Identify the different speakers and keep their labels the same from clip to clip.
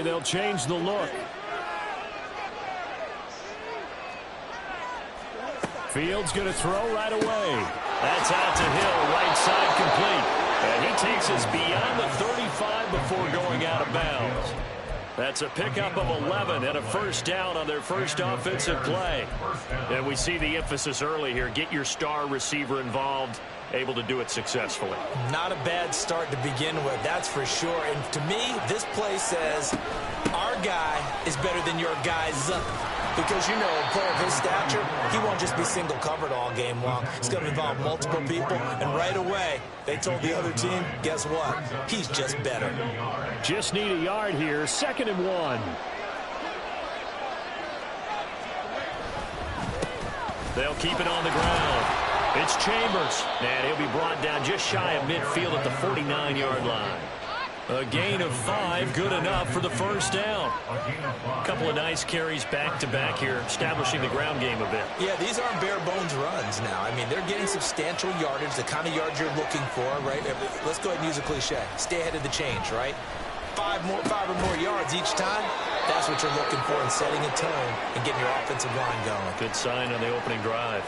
Speaker 1: play, they'll change the look. Fields going to throw right away. That's out to Hill, right side complete. And he takes us beyond the 35 before going out of bounds. That's a pickup of 11 and a first down on their first offensive play. And we see the emphasis early here. Get your star receiver involved, able to do it successfully. Not a bad start to begin with, that's for sure. And to me, this play says our guy is better than your guy's. Because, you know, a player of his stature, he won't just be single covered all game long. It's going to involve multiple people. And right away, they told the other team, guess what? He's just better. Just need a yard here. 2nd and 1. They'll keep it on the ground. It's Chambers. And he'll be brought down just shy of midfield at the 49-yard line. A gain of 5, good enough for the first down. A couple of nice carries back-to-back here, establishing the ground game a bit. Yeah, these aren't bare-bones runs now. I mean, they're getting substantial yardage, the kind of yards you're looking for, right? Let's go ahead and use a cliche. Stay ahead of the change, right? 5 or more yards each time. That's what you're looking for in setting a tone and getting your offensive line going. Good sign on the opening drive.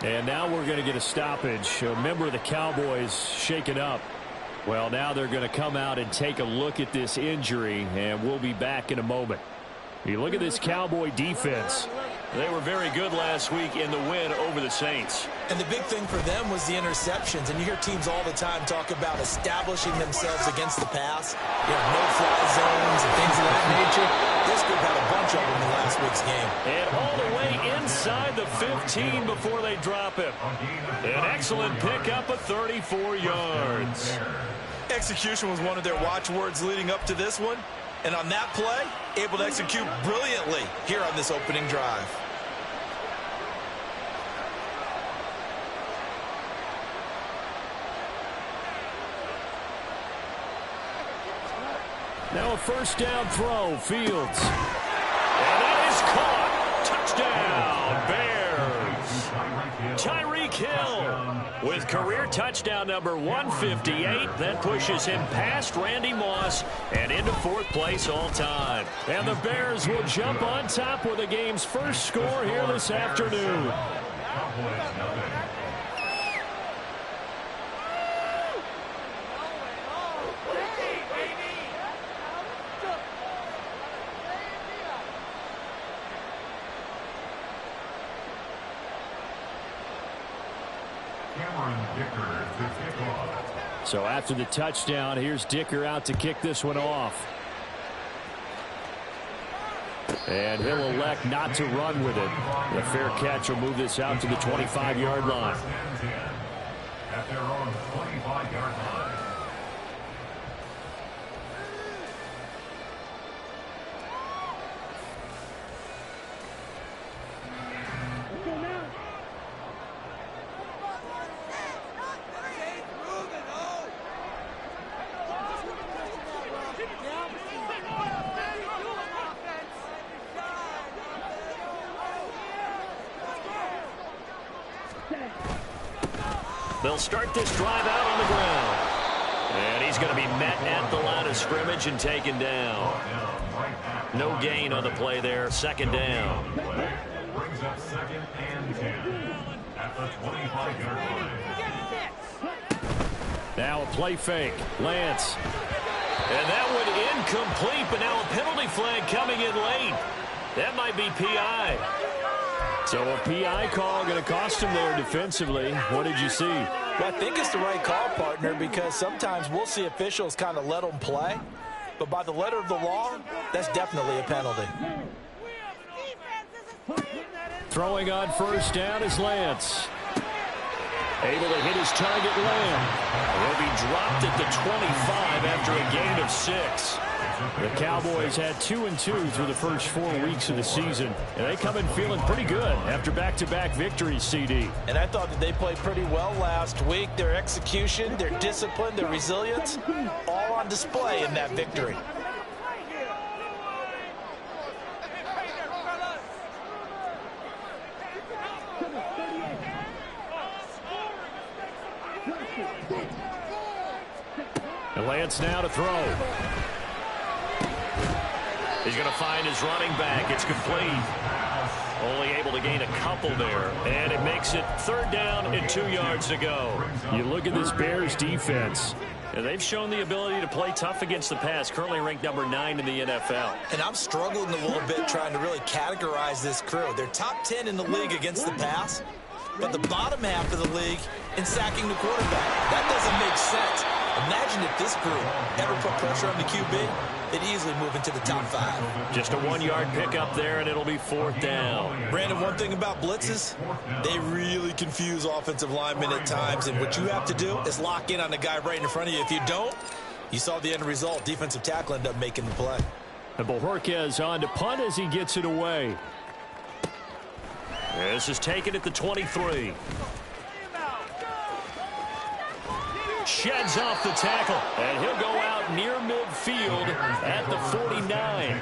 Speaker 1: And now we're going to get a stoppage. A member of the Cowboys shaken up. Well, now they're going to come out and take a look at this injury, and we'll be back in a moment. You look at this Cowboy defense. They were very good last week in the win over the Saints. And the big thing for them was the interceptions. And you hear teams all the time talk about establishing themselves against the pass. You know, no-fly zones and things of that nature. This group had a bunch of them in last week's game. And all the way inside the 15 before they drop him. An excellent pickup of 34 yards. Execution was one of their watchwords leading up to this one. And on that play, able to execute brilliantly here on this opening drive. Now a first down throw, Fields. And that is caught. Touchdown, Bears. Tyreek Hill with career touchdown number 158. That pushes him past Randy Moss and into 4th place all time. And the Bears will jump on top with the game's first score here this afternoon. So after the touchdown, here's Dicker out to kick this one off. And he'll elect not to run with it. The fair catch will move this out to the 25-yard line. At their own 25-yard line. They'll start this drive out on the ground. And he's going to be met at the line of scrimmage and taken down. No gain on the play there. 2nd down. Brings up 2nd and 10 at the 25-yard line. Now a play fake. Lance. And that one incomplete, but now a penalty flag coming in late. That might be PI. So a PI call going to cost him there defensively. What did you see? Well, I think it's the right call, partner, because sometimes we'll see officials kind of let them play. But by the letter of the law, that's definitely a penalty. Throwing on first down is Lance. Able to hit his target, Lamb. He'll be dropped at the 25 after a gain of 6. The Cowboys had 2-2 through the first 4 weeks of the season, and they come in feeling pretty good after back-to-back victories, CD. And I thought that they played pretty well last week. Their execution, their discipline, their resilience, all on display in that victory. And Lance now to throw. He's going to find his running back. It's complete. Only able to gain a couple there. And it makes it 3rd down and 2 yards to go. You look at this Bears defense. And they've shown the ability to play tough against the pass. Currently ranked number 9 in the NFL.
Speaker 2: And I'm struggling a little bit trying to really categorize this crew. They're top 10 in the league against the pass, but the bottom half of the league in sacking the quarterback. That doesn't make sense. Imagine if this group ever put pressure on the QB, they'd easily move into the top 5.
Speaker 1: Just a 1-yard pickup there, and it'll be 4th down.
Speaker 2: Brandon, one thing about blitzes, they really confuse offensive linemen at times, and what you have to do is lock in on the guy right in front of you. If you don't, you saw the end result. Defensive tackle ended up making the play.
Speaker 1: And Bojorquez on to punt as he gets it away. This is taken at the 23. Sheds off the tackle, and he'll go out near midfield at the 49.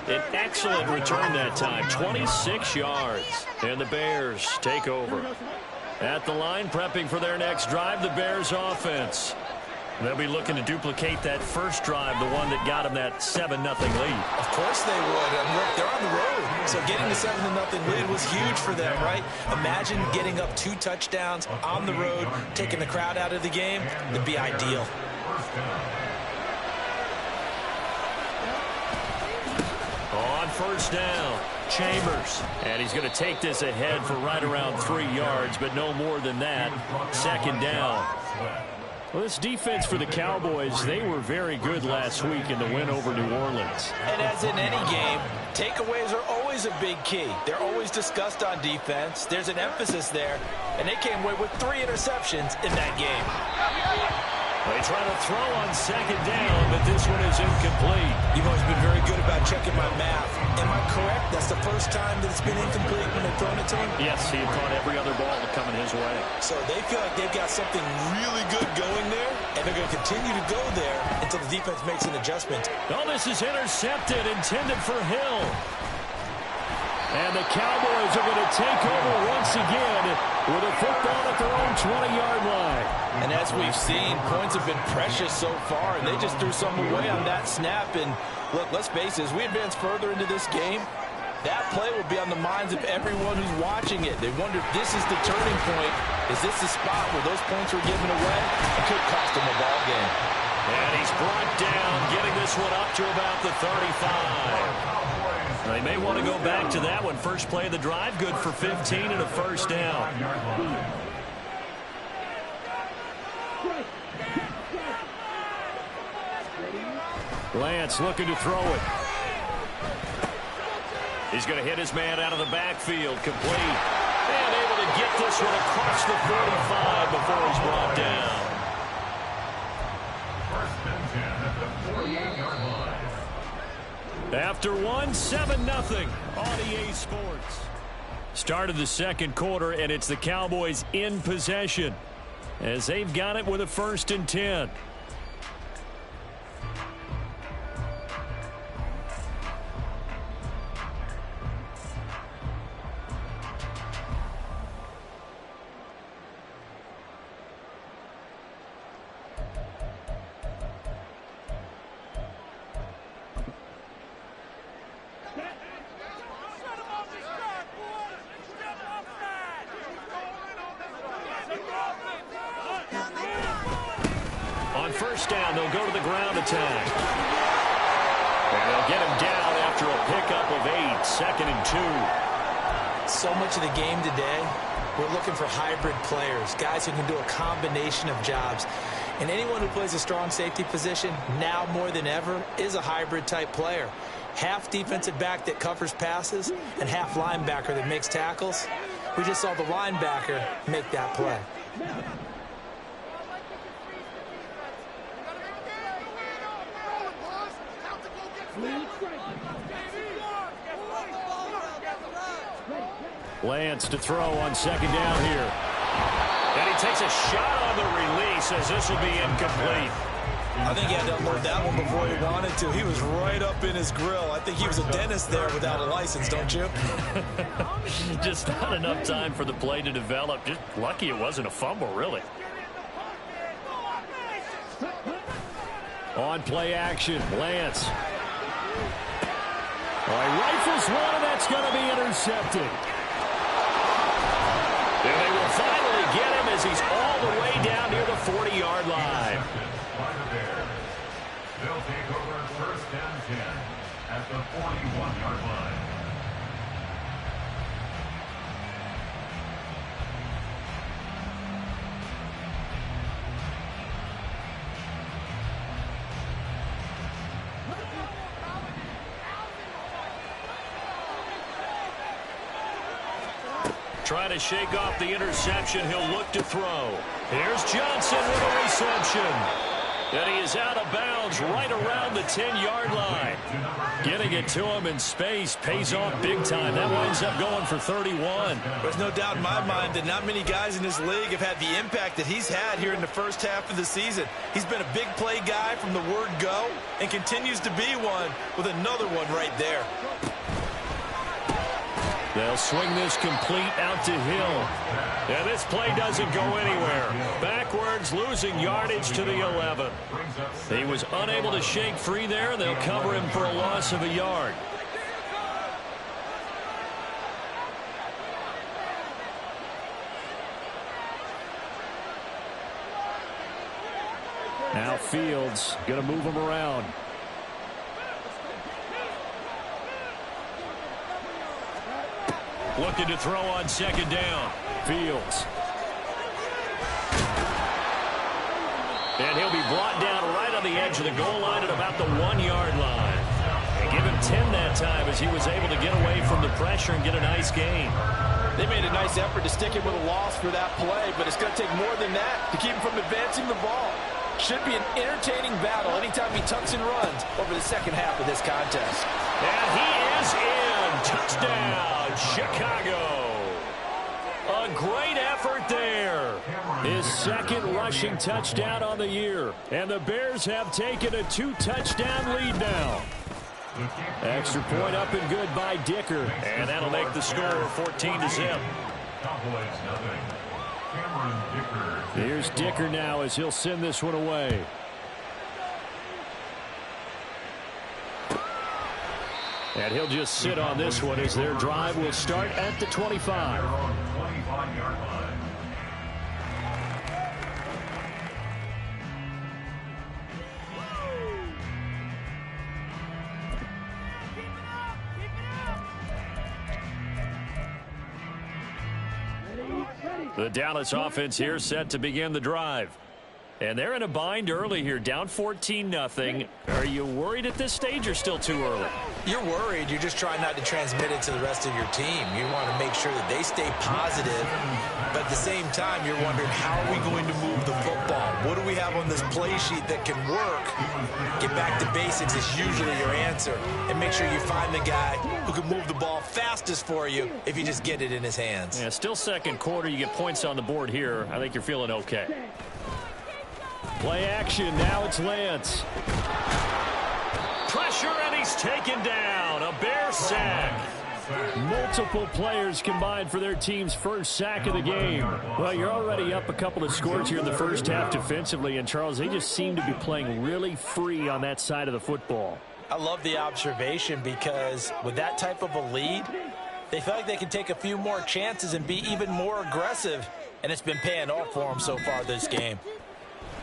Speaker 1: An excellent return that time, 26 yards. And the Bears take over. At the line, prepping for their next drive, the Bears offense. They'll be looking to duplicate that first drive, the one that got them that 7-0 lead.
Speaker 2: Of course they would. Look, they're on the road, so getting the 7-0 lead was huge for them, right? Imagine getting up 2 touchdowns on the road, taking the crowd out of the game. It'd be ideal.
Speaker 1: On 1st down, Chambers. And he's going to take this ahead for right around 3 yards, but no more than that. 2nd down. Well, this defense for the Cowboys, they were very good last week in the win over New Orleans.
Speaker 2: And as in any game, takeaways are always a big key. They're always discussed on defense. There's an emphasis there, and they came away with 3 interceptions in that game.
Speaker 1: They try to throw on 2nd down, but this one is incomplete.
Speaker 2: You've always been very good about checking my math. Am I correct? That's the first time that it's been incomplete when they've thrown it to him?
Speaker 1: Yes, he had caught every other ball coming his way.
Speaker 2: So they feel like they've got something really good going there, and they're going to continue to go there until the defense makes an adjustment.
Speaker 1: Oh, this is intercepted, intended for Hill. And the Cowboys are going to take over once again with a football at their own 20-yard line.
Speaker 2: And as we've seen, points have been precious so far, and they just threw some away on that snap. And look, let's face it, as we advance further into this game, that play will be on the minds of everyone who's watching it. They wonder if this is the turning point. Is this the spot where those points were given away? It could cost them a ball game.
Speaker 1: And he's brought down, getting this one up to about the 35. They may want to go back to that one. First play of the drive, good for 15 and a 1st down. Lance looking to throw it. He's going to hit his man out of the backfield, complete. And able to get this one across the 45 before he's brought down. After 7-0 on EA Sports. Start of the 2nd quarter, and it's the Cowboys in possession as they've got it with a 1st and 10. On 1st down, they'll go to the ground attack. And they'll get him down after a pickup of 8, 2nd and 2.
Speaker 2: So much of the game today, we're looking for hybrid players, guys who can do a combination of jobs. And anyone who plays a strong safety position, now more than ever, is a hybrid type player. Half defensive back that covers passes and half linebacker that makes tackles. We just saw the linebacker make that play.
Speaker 1: Lance to throw on 2nd down here. And he takes a shot on the release as this will be incomplete.
Speaker 2: I think he had to unload that one before he wanted to. He was right up in his grill. I think he was a dentist there without a license, don't you?
Speaker 1: Just not enough time for the play to develop. Just lucky it wasn't a fumble, really. On play action, Lance. Well, he rifles one, and that's going to be intercepted. And they will finally get him as he's all the way down near the 40-yard line.
Speaker 3: They'll take over first and 10 at the 41-yard line.
Speaker 1: Trying to shake off the interception. He'll look to throw. Here's Johnson with a reception. And he is out of bounds right around the 10-yard line. Getting it to him in space pays off big time. That winds up going for 31.
Speaker 2: There's no doubt in my mind that not many guys in this league have had the impact that he's had here in the first half of the season. He's been a big play guy from the word go and continues to be one with another one right there.
Speaker 1: They'll swing this complete out to Hill. And this play doesn't go anywhere. Backwards, losing yardage to the 11. He was unable to shake free there. They'll cover him for a loss of a yard. Now Fields going to move him around. Looking to throw on second down. Fields. And he'll be brought down right on the edge of the goal line at about the 1-yard line. And give him 10 that time as he was able to get away from the pressure and get a nice gain.
Speaker 2: They made a nice effort to stick him with a loss for that play, but it's going to take more than that to keep him from advancing the ball. Should be an entertaining battle anytime he tucks and runs over the second half of this contest.
Speaker 1: And he is in. Touchdown, Chicago. A great effort there. His second rushing touchdown on the year. And the Bears have taken a 2-touchdown lead now. Extra point up and good by Dicker. And that'll make the score 14-0. Here's Dicker now as he'll send this one away. And he'll just sit on this one as their drive will start at the 25. The Dallas offense here set to begin the drive. And they're in a bind early here, down 14-0. Are you worried at this stage or still too early?
Speaker 2: You're worried. You're just trying not to transmit it to the rest of your team. You want to make sure that they stay positive. But at the same time, you're wondering, how are we going to move the football? What do we have on this play sheet that can work? Get back to basics is usually your answer. And make sure you find the guy who can move the ball fastest for you if you just get it in his hands.
Speaker 1: Yeah, still second quarter. You get points on the board here. I think you're feeling okay. Play action. Now it's Lance. Pressure, and he's taken down. A Bear sack. Multiple players combined for their team's first sack of the game. Well, you're already up a couple of scores here in the first half defensively. And, Charles, they just seem to be playing really free on that side of the football.
Speaker 2: I love the observation because with that type of a lead, they feel like they can take a few more chances and be even more aggressive. And it's been paying off for them so far this game.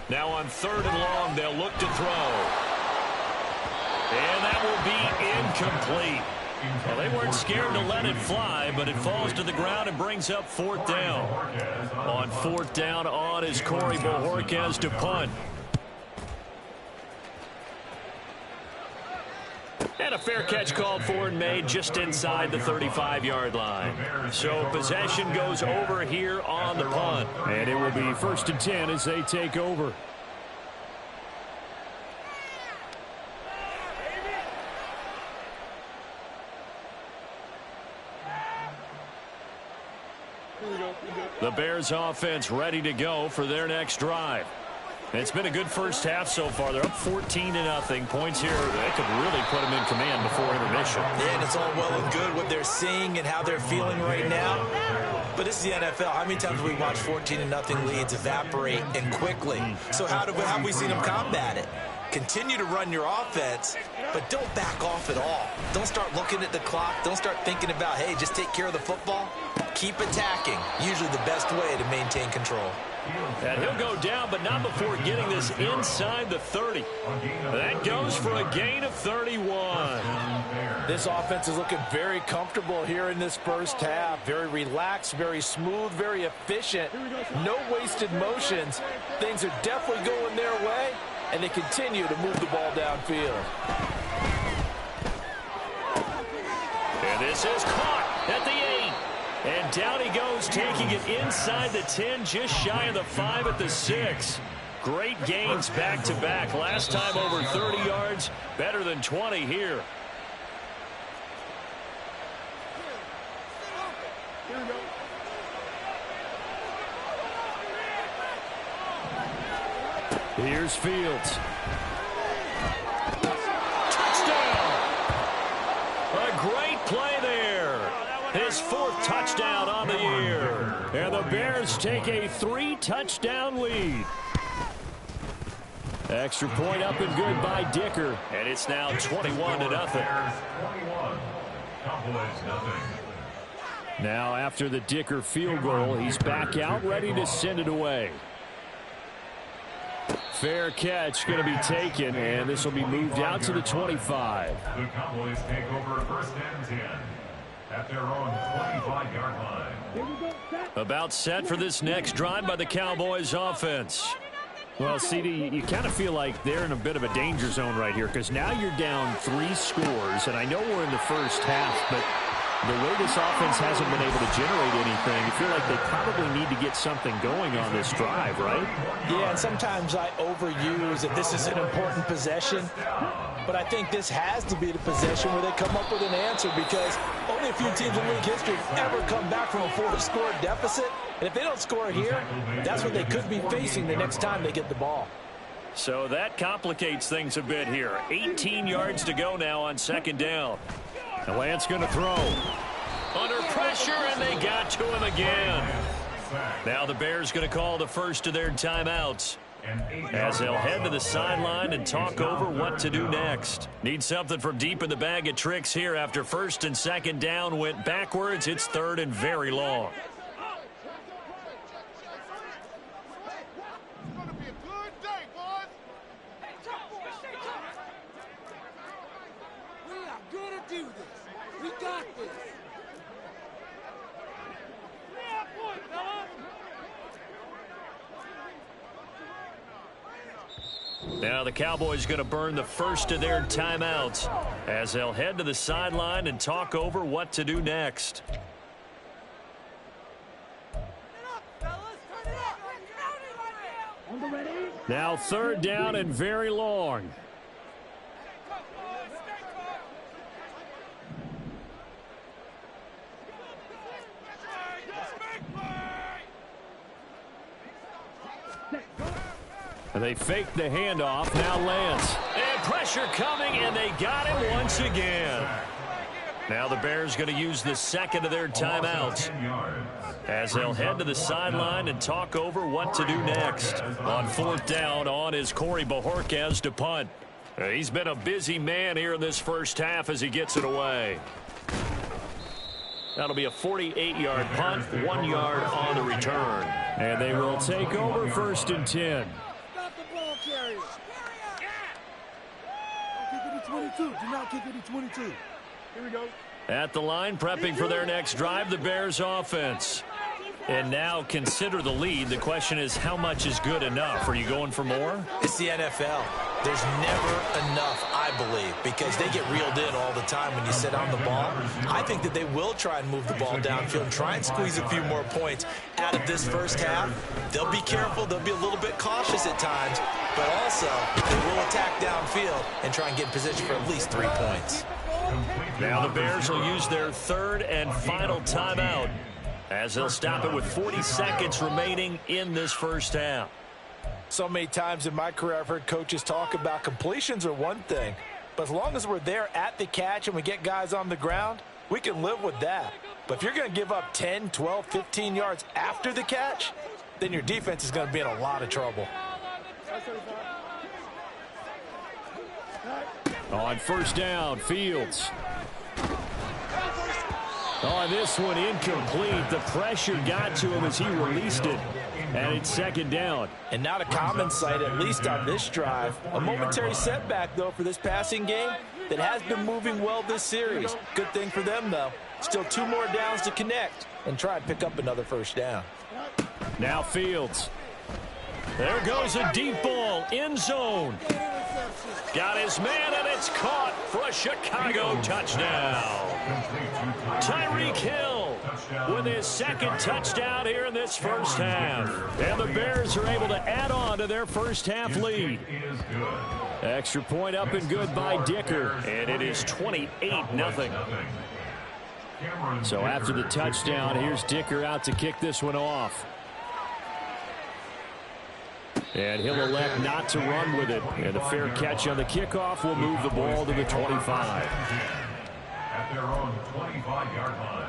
Speaker 1: Now on 3rd and long, they'll look to throw. And that will be incomplete. Well, they weren't scared to let it fly, but it falls to the ground and brings up 4th down. On 4th down on is Corey Bojorquez to punt. And a fair catch called for and made just inside the 35-yard line. So possession goes over here on the punt. And it will be 1st and 10 as they take over. The Bears offense ready to go for their next drive. It's been a good first half so far. They're up 14-0. Points here that could really put them in command before intermission.
Speaker 2: Yeah, and it's all well and good what they're seeing and how they're feeling right now. But this is the NFL. How many times have we watched 14-0 leads evaporate and quickly? So how have we seen them combat it? Continue to run your offense, but don't back off at all. Don't start looking at the clock. Don't start thinking about, hey, just take care of the football. Keep attacking. Usually the best way to maintain control.
Speaker 1: And he'll go down, but not before getting this inside the 30. That goes for a gain of 31.
Speaker 4: This offense is looking very comfortable here in this first half. Very relaxed, very smooth, very efficient. No wasted motions. Things are definitely going their way, and they continue to move the ball downfield.
Speaker 1: And this is caught at the 8. And down he goes, taking it inside the 10, just shy of the 5 at the 6. Great gains back-to-back. Last time over 30 yards, better than 20 here. Here's Fields. Touchdown! A great play there. His 4th touchdown on the year. And the Bears take a 3-touchdown lead. Extra point up and good by Dicker. And it's now 21-0. Now after the Dicker field goal, he's back out ready to send it away. Fair catch going to be taken, and this will be moved out to the 25.
Speaker 3: The Cowboys take over 1st and 10 at their own 25-yard line.
Speaker 1: About set for this next drive by the Cowboys offense. Well, CD, you kind of feel like they're in a bit of a danger zone right here because now you're down 3 scores, and I know we're in the first half, but the way this offense hasn't been able to generate anything, you feel like they probably need to get something going on this drive, right?
Speaker 2: Yeah, and sometimes I overuse that this is an important possession, but I think this has to be the possession where they come up with an answer because only a few teams in league history have ever come back from a 4-score deficit, and if they don't score here, that's what they could be facing the next time they get the ball.
Speaker 1: So that complicates things a bit here. 18 yards to go now on 2nd down. And Lance going to throw. Under pressure, and they got to him again. Now the Bears going to call the first of their timeouts as they'll head to the sideline and talk over what to do next. Need something from deep in the bag of tricks here after 1st and 2nd down went backwards. It's 3rd and very long. Now the Cowboys going to burn the first of their timeouts as they'll head to the sideline and talk over what to do next. Now 3rd down and very long. They fake the handoff. Now Lance. And pressure coming, and they got him once again. Now the Bears going to use the 2nd of their timeouts as they'll head to the sideline and talk over what to do next. On 4th down, on is Corey Bojorquez to punt. He's been a busy man here in this first half as he gets it away. That'll be a 48-yard punt, 1 yard on the return. And they will take over 1st and 10.
Speaker 5: 22. Do not kick it to 22. Here we go.
Speaker 1: At the line, prepping for their next drive, the Bears offense. And now consider the lead. The question is, how much is good enough? Are you going for more?
Speaker 2: It's the NFL. There's never enough, I believe, because they get reeled in all the time when you sit on the ball. I think that they will try and move the ball downfield and try and squeeze a few more points out of this first half. They'll be careful. They'll be a little bit cautious at times, but also they will attack downfield and try and get in position for at least 3 points.
Speaker 1: Now the Bears will use their 3rd and final timeout as they'll stop it with 40 seconds remaining in this first half.
Speaker 4: So many times in my career I've heard coaches talk about completions are one thing, but as long as we're there at the catch and we get guys on the ground, we can live with that. But if you're going to give up 10, 12, 15 yards after the catch, then your defense is going to be in a lot of trouble.
Speaker 1: On first down, Fields. On this one, incomplete. The pressure got to him as he released it. And it's second down.
Speaker 2: And not a common sight, at least on this drive. A momentary setback, though, for this passing game that has been moving well this series. Good thing for them, though. Still 2 more downs to connect and try and pick up another first down.
Speaker 1: Now Fields. There goes a deep ball, end zone. Got his man, and it's caught for a Chicago touchdown. Tyreek Hill with his second touchdown here in this first half. And the Bears are able to add on to their first half lead. Extra point up and good by Dicker. And it is 28-0. So after the touchdown, here's Dicker out to kick this one off. And he'll elect not to run with it. And the fair catch on the kickoff will move the ball to the 25.
Speaker 3: At their own 25-yard line.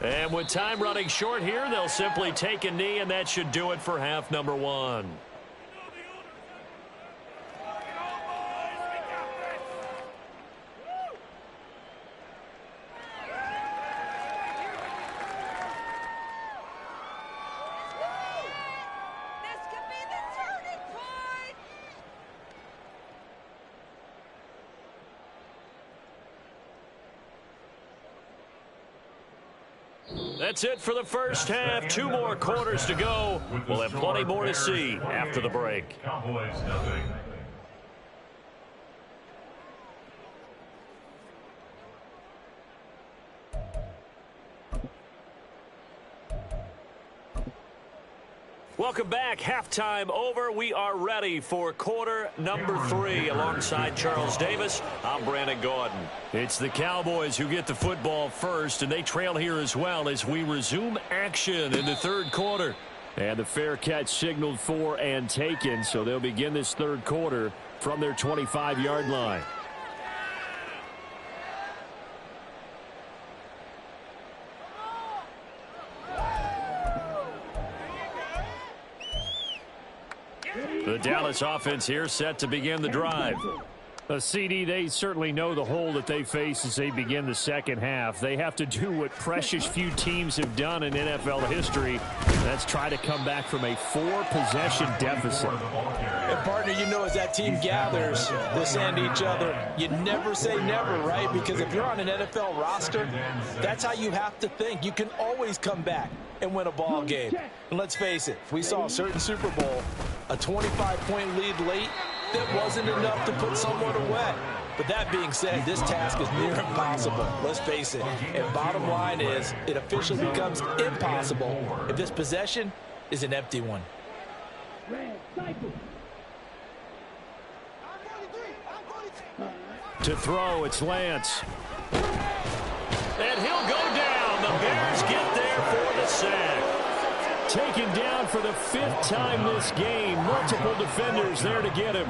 Speaker 1: And with time running short here, they'll simply take a knee, and that should do it for half number 1. That's it for the first half. 2 more quarters to go. We'll have plenty more to see after the break.
Speaker 3: Cowboys nothing.
Speaker 1: Welcome back. Halftime over. We are ready for quarter number 3. Alongside Charles Davis, I'm Brandon Gordon. It's the Cowboys who get the football first, and they trail here as well as we resume action in the third quarter. And the fair catch signaled for and taken, so they'll begin this third quarter from their 25-yard line. The Dallas offense here set to begin the drive. CD, they certainly know the hole that they face as they begin the second half. They have to do what precious few teams have done in NFL history. That's try to come back from a 4-possession deficit.
Speaker 2: And partner, you know, as that team gathers, they send each other. You never say never, right? Because if you're on an NFL roster, that's how you have to think. You can always come back and win a ball game. And let's face it, we saw a certain Super Bowl, a 25-point lead late, that wasn't enough to put someone away. But that being said, this task is near impossible. Let's face it. And bottom line is, it officially becomes impossible if this possession is an empty one.
Speaker 1: To throw, it's Lance. And he'll go down. The Bears get there for the sack. Taken down for the 5th time this game. Multiple defenders there to get him.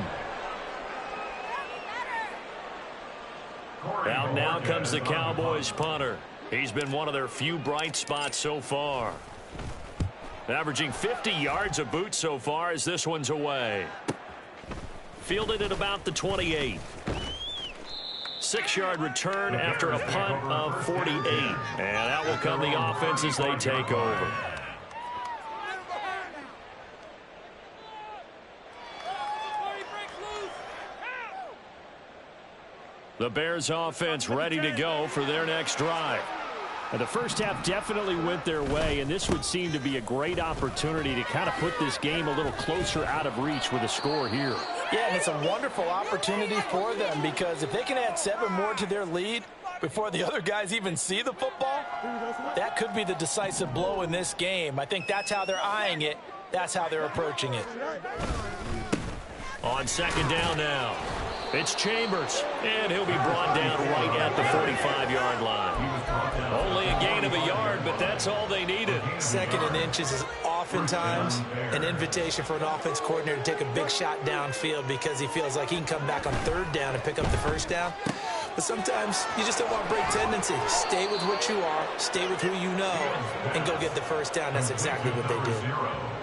Speaker 1: Out now comes the Cowboys punter. He's been one of their few bright spots so far. Averaging 50 yards a boot so far as this one's away. Fielded at about the 28. 6-yard return after a punt of 48. And out will come the offense as they take over. The Bears offense ready to go for their next drive. And the first half definitely went their way, and this would seem to be a great opportunity to kind of put this game a little closer out of reach with a score here.
Speaker 2: Yeah, and it's a wonderful opportunity for them because if they can add 7 more to their lead before the other guys even see the football, that could be the decisive blow in this game. I think that's how they're eyeing it. That's how they're approaching it.
Speaker 1: On second down now, it's Chambers, and he'll be brought down right at the 45-yard line. Only a gain of a yard, but that's all they needed.
Speaker 2: 2nd and inches is oftentimes an invitation for an offense coordinator to take a big shot downfield because he feels like he can come back on 3rd down and pick up the first down. But sometimes you just don't want to break tendency. Stay with what you are, stay with who you know, and go get the first down. That's exactly what they did.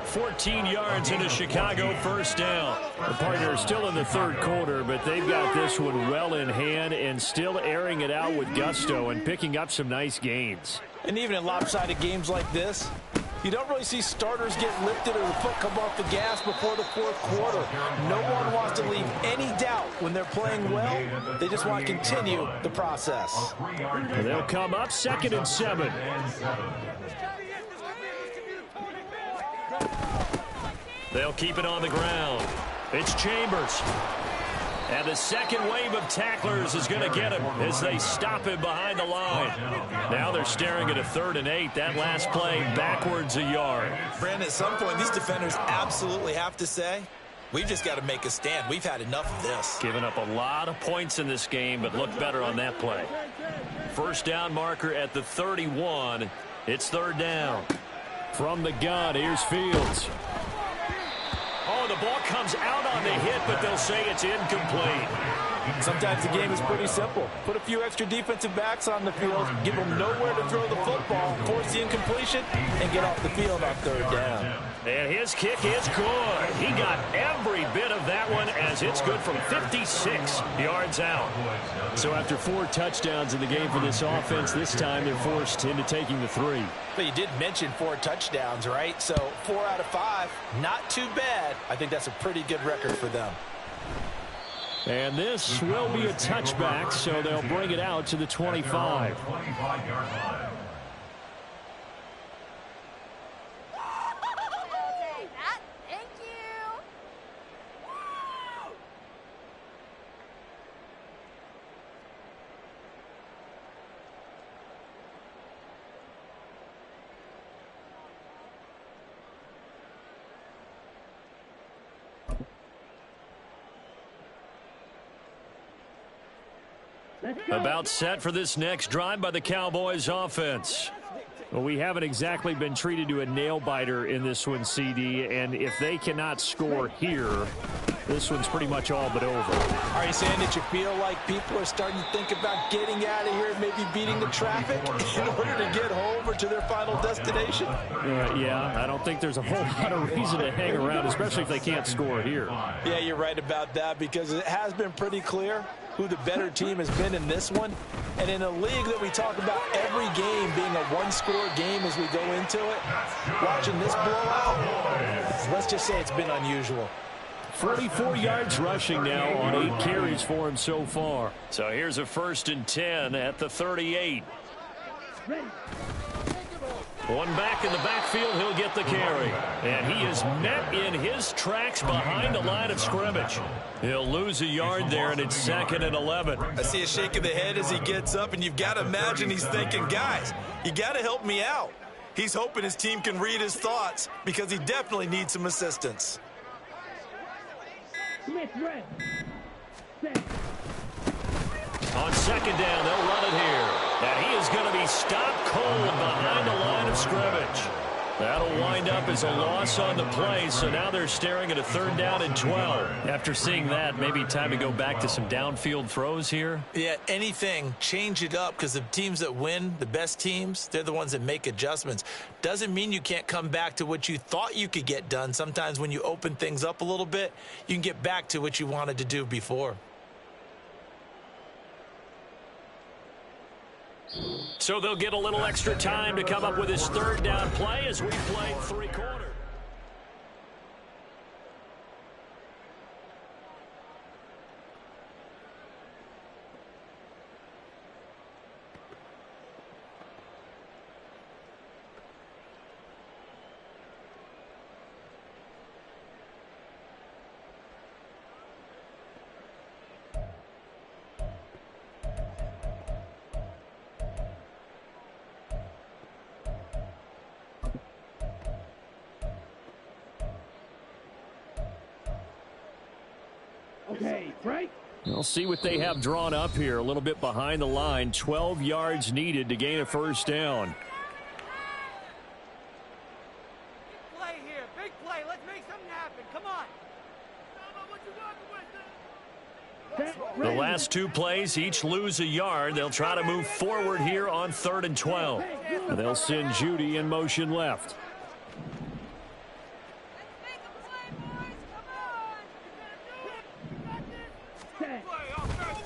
Speaker 1: 14 yards into Chicago, first down.
Speaker 6: The partner is still in the third quarter, but they've got this one well in hand and still airing it out with gusto and picking up some nice gains.
Speaker 4: And even in lopsided games like this, you don't really see starters get lifted or the foot come off the gas before the fourth quarter. No one wants to leave any doubt when they're playing well. They just want to continue the process.
Speaker 6: They'll come up 2nd and 7.
Speaker 1: They'll keep it on the ground. It's Chambers. And the second wave of tacklers is going to get him as they stop him behind the line. Now they're staring at a 3rd and 8. That last play backwards a yard.
Speaker 2: Brandon, at some point, these defenders absolutely have to say, we've just got to make a stand. We've had enough of this.
Speaker 1: Giving up a lot of points in this game, but look better on that play. First down marker at the 31. It's 3rd down.
Speaker 6: From the gun, here's Fields.
Speaker 1: Oh, the ball comes out on the hit, but they'll say it's incomplete.
Speaker 4: Sometimes the game is pretty simple. Put a few extra defensive backs on the field, give them nowhere to throw the football, force the incompletion, and get off the field on 3rd down.
Speaker 1: And his kick is good. He got every bit of that one as it's good from 56 yards out.
Speaker 6: So after 4 touchdowns in the game for this offense, this time they're forced into taking the 3.
Speaker 4: But you did mention 4 touchdowns, right? So 4 out of 5, not too bad. I think that's a pretty good record for them.
Speaker 6: And this will be a touchback, so they'll bring it out to the 25.
Speaker 1: About set for this next drive by the Cowboys offense.
Speaker 6: Well, we haven't exactly been treated to a nail-biter in this one, CD, and if they cannot score here, this one's pretty much all but over.
Speaker 2: Are you saying that you feel like people are starting to think about getting out of here and maybe beating the traffic in order to get home or to their final destination?
Speaker 6: Yeah, I don't think there's a whole lot of reason to hang around, especially if they can't score here.
Speaker 2: Yeah, you're right about that because it has been pretty clear who the better team has been in this one. And in a league that we talk about every game being a one-score game as we go into it, watching this blowout, let's just say it's been unusual.
Speaker 6: 44 yards rushing now on 8 carries for him so far.
Speaker 1: So here's a 1st and 10 at the 38. One back in the backfield, he'll get the carry. And he is met in his tracks behind the line of scrimmage. He'll lose a yard there, and it's 2nd and 11.
Speaker 2: I see a shake of the head as he gets up, and you've got to imagine he's thinking, guys, you got to help me out. He's hoping his team can read his thoughts because he definitely needs some assistance.
Speaker 1: On 2nd down, they'll run it here. And he is going to be stopped cold behind the line of scrimmage. That'll wind up as a loss on the play, so now they're staring at a 3rd down and 12.
Speaker 6: After seeing that, maybe time to go back to some downfield throws here.
Speaker 2: Yeah, anything, change it up because the teams that win, the best teams, they're the ones that make adjustments. Doesn't mean you can't come back to what you thought you could get done. Sometimes when you open things up a little bit, you can get back to what you wanted to do before.
Speaker 1: So they'll get a little extra time to come up with his 3rd down play as we play 3 quarters.
Speaker 5: Okay, break.
Speaker 6: We'll see what they have drawn up here. A little bit behind the line. 12 yards needed to gain a 1st down.
Speaker 7: Big play here. Big play. Let's make something happen. Come on.
Speaker 1: The last two plays each lose a yard. They'll try to move forward here on 3rd and 12.
Speaker 6: They'll send Judy in motion left.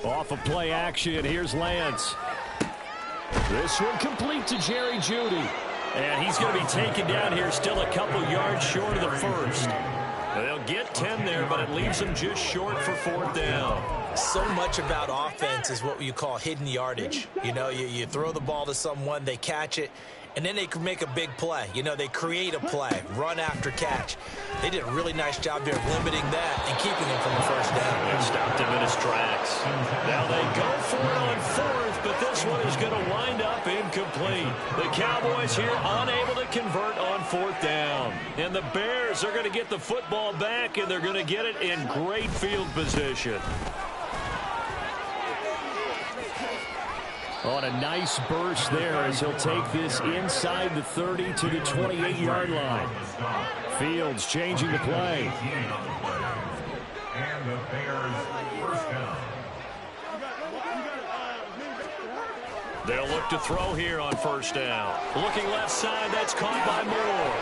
Speaker 6: Off of play action, here's Lance. This one complete to Jerry Judy.
Speaker 1: And he's going to be taken down here, still a couple yards short of the first. They'll get 10 there, but it leaves them just short for 4th down.
Speaker 2: So much about offense is what you call hidden yardage. You know, you throw the ball to someone, they catch it, and then they can make a big play. You know, they create a play, run after catch. They did a really nice job there limiting that and keeping him from the first down.
Speaker 1: They stopped him in his tracks. Now they go for it on 4th, but this one is going to wind up incomplete. The Cowboys here unable to convert on 4th down. And the Bears are going to get the football back, and they're going to get it in great field position.
Speaker 6: On a nice burst there as he'll take this inside the 30 to the 28-yard line. Fields changing the play.
Speaker 3: And the Bears first down.
Speaker 1: They'll look to throw here on 1st down. Looking left side, that's caught by Moore.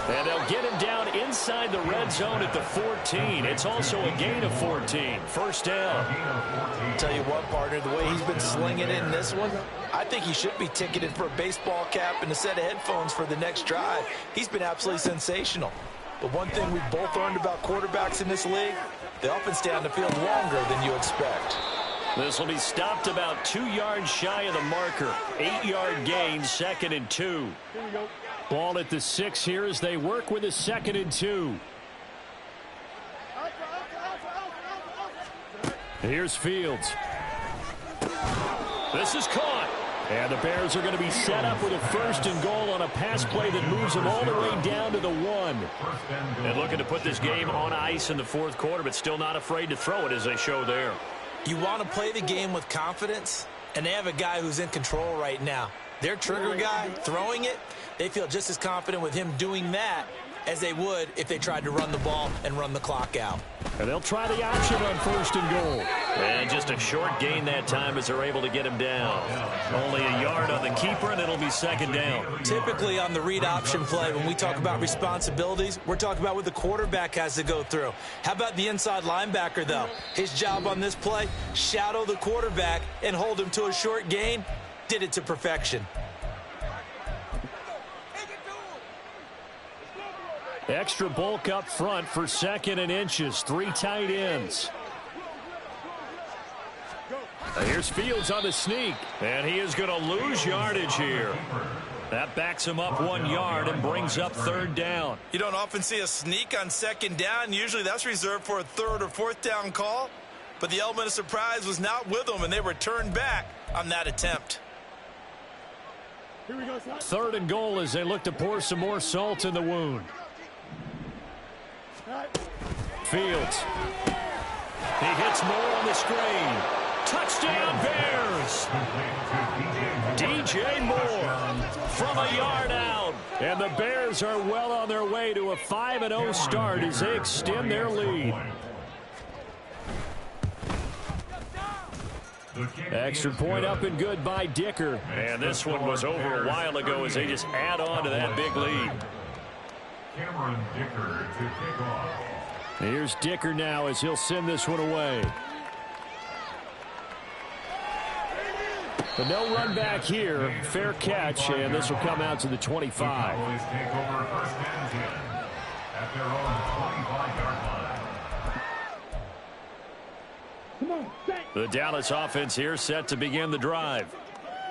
Speaker 1: And they'll get him down inside the red zone at the 14. It's also a gain of 14. 1st down.
Speaker 2: Tell you what, partner, the way he's been slinging it in this one, I think he should be ticketed for a baseball cap and a set of headphones for the next drive. He's been absolutely sensational. But one thing we've both learned about quarterbacks in this league, they often stay on the field longer than you expect.
Speaker 1: This will be stopped about 2 yards shy of the marker. 8-yard gain, 2nd and 2.
Speaker 6: Ball at the 6 here as they work with a 2nd and 2. Here's Fields. This is caught. And the Bears are going to be set up with a 1st and goal on a pass play that moves them all the way down to the 1.
Speaker 1: And looking to put this game on ice in the 4th quarter, but still not afraid to throw it as they show there.
Speaker 2: You want to play the game with confidence, and they have a guy who's in control right now. Their trigger guy throwing it, they feel just as confident with him doing that as they would if they tried to run the ball and run the clock out.
Speaker 6: And they'll try the option on 1st and goal.
Speaker 1: And just a short gain that time as they're able to get him down. Only a yard on the keeper, and it'll be 2nd down.
Speaker 2: Typically on the read option play, when we talk about responsibilities, we're talking about what the quarterback has to go through. How about the inside linebacker, though? His job on this play, shadow the quarterback and hold him to a short gain. Did it to perfection.
Speaker 6: Extra bulk up front for 2nd and inches. 3 tight ends. Here's Fields on the sneak.
Speaker 1: And he is going to lose yardage here. That backs him up 1 yard and brings up 3rd down.
Speaker 2: You don't often see a sneak on 2nd down. Usually that's reserved for a 3rd or 4th down call. But the element of surprise was not with them, and they were turned back on that attempt.
Speaker 6: 3rd and goal as they look to pour some more salt in the wound. Fields. He hits Moore on the screen. Touchdown Bears! DJ Moore from a yard out. And the Bears are well on their way to a 5-0 start as they extend their lead. Extra point up and good by Dicker.
Speaker 1: And this one was over a while ago as they just add on to that big lead.
Speaker 3: Cameron Dicker to kick off.
Speaker 6: Here's Dicker now as he'll send this one away. But no run back here. Fair catch, and this will come out to the 25.
Speaker 3: The Cowboys take over 1st and 10 at their own 25-yard line.
Speaker 6: The Dallas offense here set to begin the drive.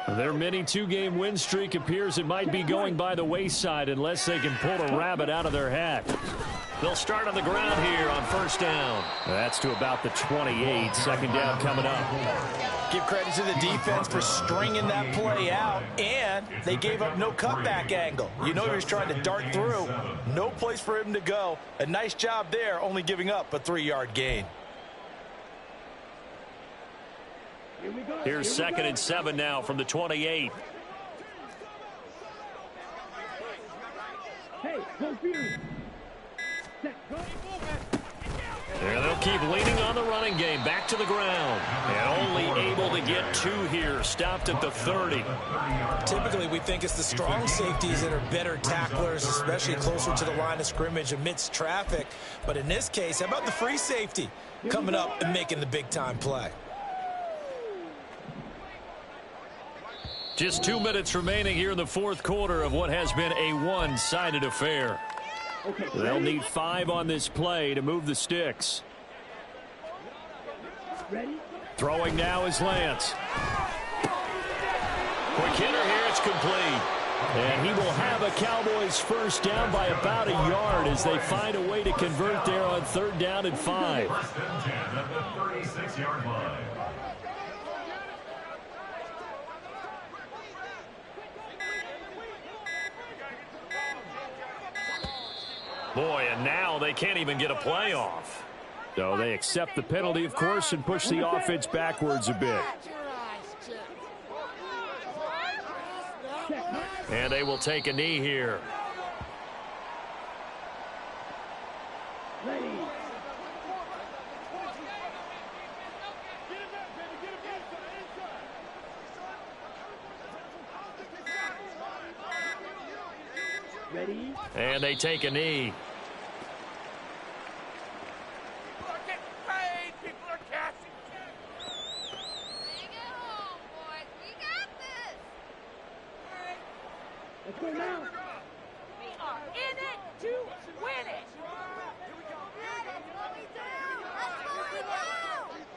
Speaker 6: Their mini 2-game win streak appears it might be going by the wayside unless they can pull a rabbit out of their hat.
Speaker 1: They'll start on the ground here on 1st down.
Speaker 6: That's to about the 28. 2nd down coming up.
Speaker 2: Give credit to the defense for stringing that play out, and they gave up no cutback angle. You know he was trying to dart through. No place for him to go. A nice job there, only giving up a 3-yard gain.
Speaker 1: Here's 2nd and 7 now from the 28.
Speaker 6: And they'll keep leaning on the running game. Back to the ground. And only able to get 2 here. Stopped at the 30.
Speaker 2: Typically, we think it's the strong safeties that are better tacklers, especially closer to the line of scrimmage amidst traffic. But in this case, how about the free safety coming up and making the big-time play?
Speaker 6: Just 2 minutes remaining here in the fourth quarter of what has been a one-sided affair. They'll need 5 on this play to move the sticks. Throwing now is Lance. Quick hitter here, it's complete. And he will have a Cowboys first down by about a yard as they find a way to convert there on 3rd down and 5.
Speaker 3: First and 10 at the 36-yard line.
Speaker 6: Boy, and now they can't even get a play off. So they accept the penalty, of course, and push the offense backwards a bit. And they will take a knee here. And they take a knee.
Speaker 7: People are getting paid. People are cashing checks.
Speaker 8: Bring it home, boys. We got this.
Speaker 5: Let's go now.
Speaker 7: We are in it to win it.
Speaker 8: That's what we do. That's what we do.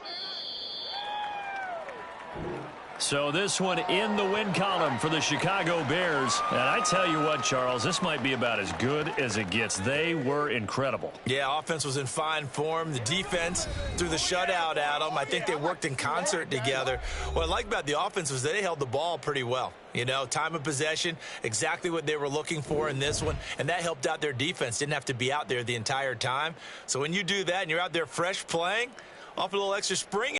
Speaker 6: So this one in the win column for the Chicago Bears. And I tell you what, Charles, this might be about as good as it gets. They were incredible.
Speaker 2: Yeah, offense was in fine form. The defense threw the shutout at them. I think they worked in concert together. What I like about the offense was they held the ball pretty well. You know, time of possession, exactly what they were looking for in this one, and that helped out their defense. Didn't have to be out there the entire time. So when you do that and you're out there fresh playing, off a little extra spring,